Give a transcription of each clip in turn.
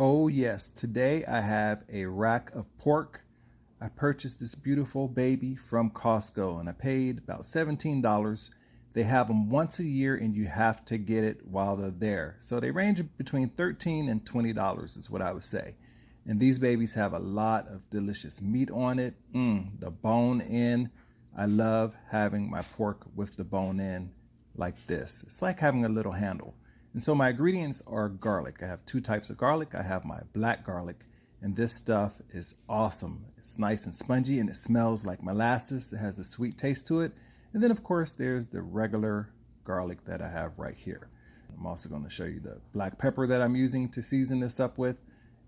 Oh yes, today I have a rack of pork. I purchased this beautiful baby from Costco and I paid about $17. They have them once a year and you have to get it while they're there. So they range between $13 and $20 is what I would say. And these babies have a lot of delicious meat on it. The bone in. I love having my pork with the bone in like this. It's like having a little handle. And so my ingredients are garlic. I have two types of garlic. I have my black garlic, and this stuff is awesome. It's nice and spongy and it smells like molasses. It has a sweet taste to it. And then of course there's the regular garlic that I have right here. I'm also going to show you the black pepper that I'm using to season this up with.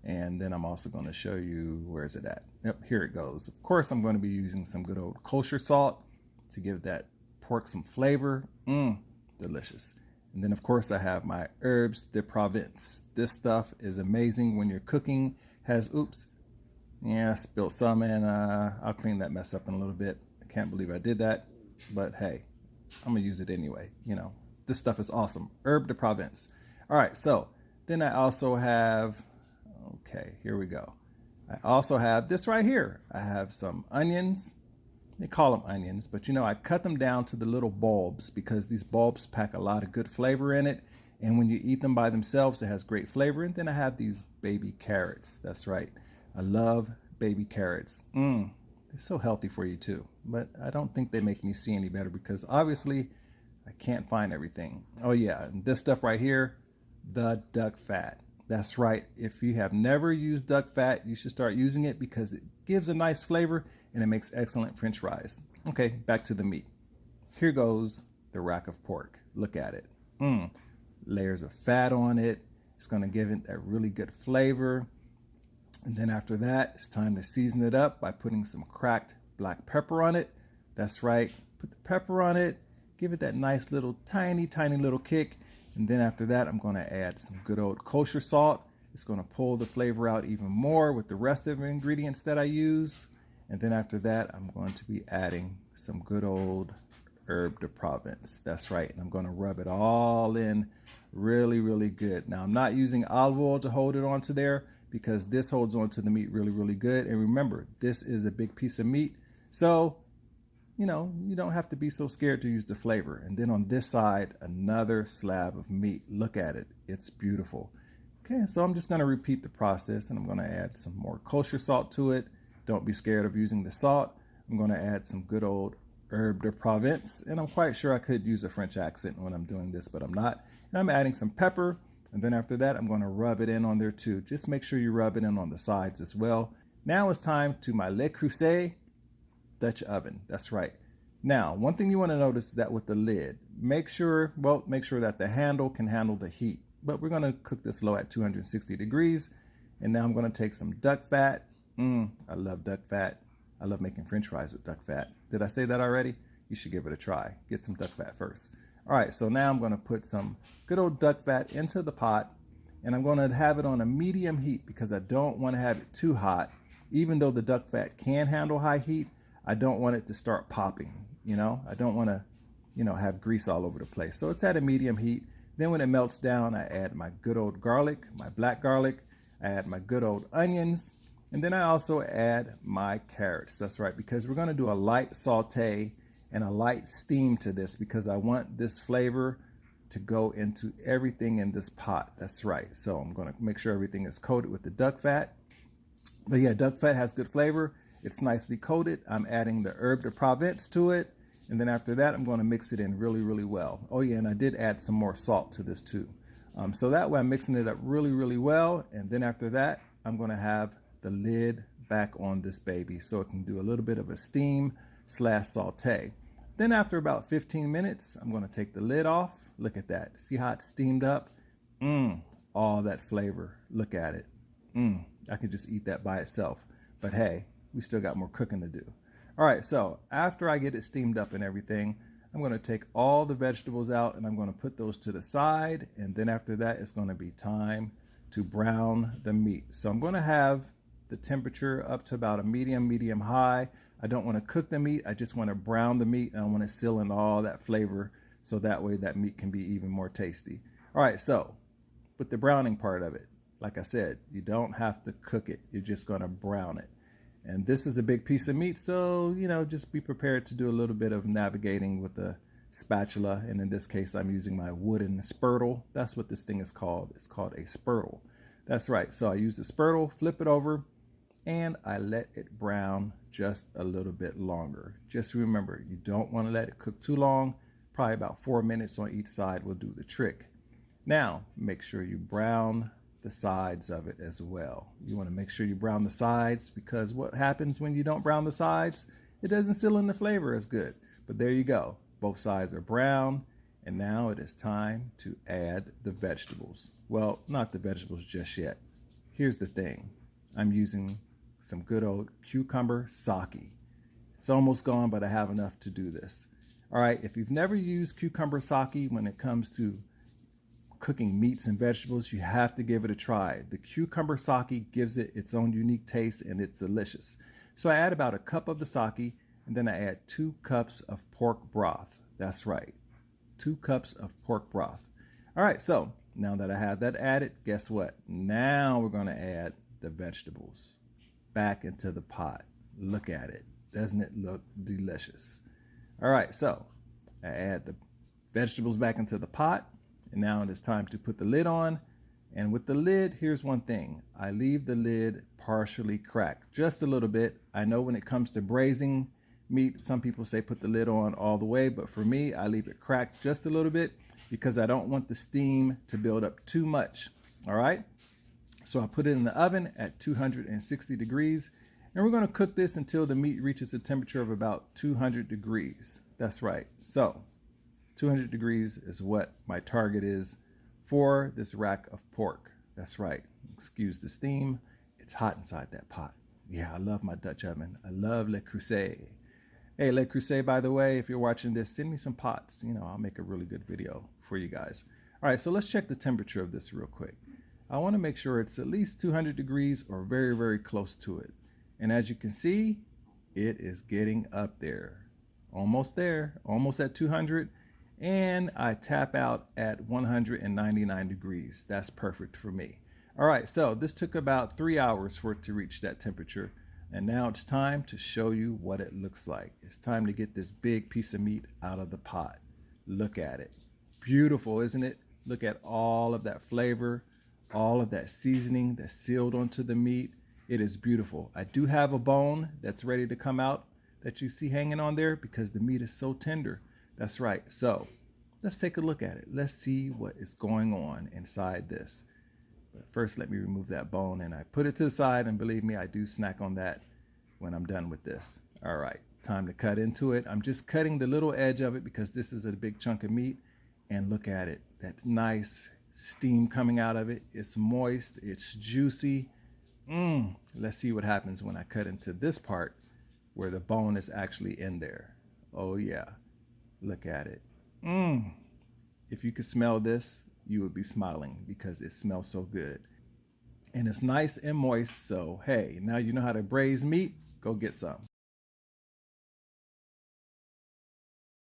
And then I'm also going to show you, where is it at? Yep, here it goes. Of course I'm going to be using some good old kosher salt to give that pork some flavor. Delicious. And then of course I have my herbs de Provence. This stuff is amazing when you're cooking. I spilled some, and I'll clean that mess up in a little bit. I can't believe I did that, but hey, I'm gonna use it anyway. This stuff is awesome. Herb de Provence. All right, so then I also have, okay, here we go. I also have this right here. I have some onions. They call them onions, but I cut them down to the little bulbs because these bulbs pack a lot of good flavor in it. And when you eat them by themselves, it has great flavor. And then I have these baby carrots. That's right. I love baby carrots. They're so healthy for you too. But I don't think they make me see any better because obviously I can't find everything. Oh yeah, and this stuff right here, the duck fat. That's right. If you have never used duck fat, you should start using it because it gives a nice flavor and it makes excellent French fries. Okay, back to the meat. Here goes the rack of pork. Look at it. Layers of fat on it. It's going to give it that really good flavor. And then after that, it's time to season it up by putting some cracked black pepper on it. That's right. Put the pepper on it. Give it that nice little tiny little kick. And then after that, I'm going to add some good old kosher salt. It's going to pull the flavor out even more with the rest of the ingredients that I use. And then after that, I'm going to be adding some good old herb de Provence. That's right. And I'm going to rub it all in really good. Now, I'm not using olive oil to hold it onto there because this holds onto the meat really good. And remember, this is a big piece of meat. So, you don't have to be so scared to use the flavor. And then on this side, another slab of meat. Look at it. It's beautiful. Okay, so I'm just going to repeat the process and I'm going to add some more kosher salt to it. Don't be scared of using the salt. I'm going to add some good old herb de Provence. And I'm quite sure I could use a French accent when I'm doing this, but I'm not. And I'm adding some pepper. And then after that, I'm going to rub it in on there too. Just make sure you rub it in on the sides as well. Now it's time to my Le Creuset Dutch oven. That's right. Now, one thing you want to notice is that with the lid, make sure that the handle can handle the heat. But we're going to cook this low at 260 degrees. And now I'm going to take some duck fat. I love duck fat. I love making French fries with duck fat. Did I say that already? You should give it a try. Get some duck fat first. All right, so now I'm going to put some good old duck fat into the pot. And I'm going to have it on a medium heat because I don't want to have it too hot. Even though the duck fat can handle high heat, I don't want it to start popping. I don't want to, have grease all over the place. So it's at a medium heat. Then when it melts down, I add my good old garlic, my black garlic. I add my good old onions. And then I also add my carrots. That's right, because we're going to do a light saute and a light steam to this because I want this flavor to go into everything in this pot. That's right. So I'm going to make sure everything is coated with the duck fat. But yeah, duck fat has good flavor. It's nicely coated. I'm adding the herb de Provence to it. And then after that, I'm going to mix it in really well. Oh yeah, and I did add some more salt to this too. So that way I'm mixing it up really well. And then after that, I'm going to have the lid back on this baby so it can do a little bit of a steam / saute. Then after about 15 minutes, I'm going to take the lid off. Look at that. See how it's steamed up? All that flavor. Look at it. I could just eat that by itself. But hey, we still got more cooking to do. All right, so after I get it steamed up and everything, I'm going to take all the vegetables out and I'm going to put those to the side. And then after that, it's going to be time to brown the meat. So I'm going to have the temperature up to about a medium high. I don't want to cook the meat. I just want to brown the meat and I want to seal in all that flavor so that way that meat can be even more tasty. All right, so with the browning part of it, Like I said, you don't have to cook it. You're just going to brown it. And this is a big piece of meat, so, just be prepared to do a little bit of navigating with a spatula. And in this case, I'm using my wooden spurtle. That's what this thing is called. It's called a spurtle. That's right. So I use the spurtle, flip it over, and I let it brown just a little bit longer. Just remember, you don't want to let it cook too long. Probably about 4 minutes on each side will do the trick. Now, make sure you brown the sides of it as well. You want to make sure you brown the sides, because what happens when you don't brown the sides, it doesn't seal in the flavor as good. But there you go. Both sides are brown, and now it is time to add the vegetables. Well, not the vegetables just yet. Here's the thing. I'm using some good old cucumber Saki. It's almost gone, but I have enough to do this. All right, if you've never used cucumber Saki when it comes to cooking meats and vegetables, you have to give it a try. The cucumber Saki gives it its own unique taste, and it's delicious. So I add about a cup of the Saki, and then I add 2 cups of pork broth. That's right, 2 cups of pork broth. All right, so now that I have that added, guess what? Now we're going to add the vegetables back into the pot. Look at it. Doesn't it look delicious? All right, so I add the vegetables back into the pot, and now it is time to put the lid on. And with the lid, here's one thing. I leave the lid partially cracked, just a little bit. I know when it comes to braising meat, some people say put the lid on all the way, but for me, I leave it cracked just a little bit because I don't want the steam to build up too much. All right, so I put it in the oven at 260 degrees, and we're going to cook this until the meat reaches a temperature of about 200 degrees. That's right. So 200 degrees is what my target is for this rack of pork. That's right. Excuse the steam. It's hot inside that pot. Yeah, I love my Dutch oven. I love Le Creuset. Hey, Le Creuset, by the way, if you're watching this, send me some pots. I'll make a really good video for you guys. All right, so let's check the temperature of this real quick. I want to make sure it's at least 200 degrees or very, very close to it. And as you can see, it is getting up there. Almost there, almost at 200. And I tap out at 199 degrees. That's perfect for me. All right, so this took about 3 hours for it to reach that temperature. And now it's time to show you what it looks like. It's time to get this big piece of meat out of the pot. Look at it. Beautiful, isn't it? Look at all of that flavor, all of that seasoning that's sealed onto the meat. It is beautiful. I do have a bone that's ready to come out that you see hanging on there because the meat is so tender. That's right. So let's take a look at it. Let's see what is going on inside this. But first, let me remove that bone, and I put it to the side, and believe me, I do snack on that when I'm done with this. All right, time to cut into it. I'm just cutting the little edge of it because this is a big chunk of meat, and look at it. That nice steam coming out of it. It's moist, it's juicy. Let's see what happens when I cut into this part where the bone is actually in there. Oh yeah, look at it. If you could smell this, you would be smiling because it smells so good. And it's nice and moist, so hey, now you know how to braise meat. Go get some.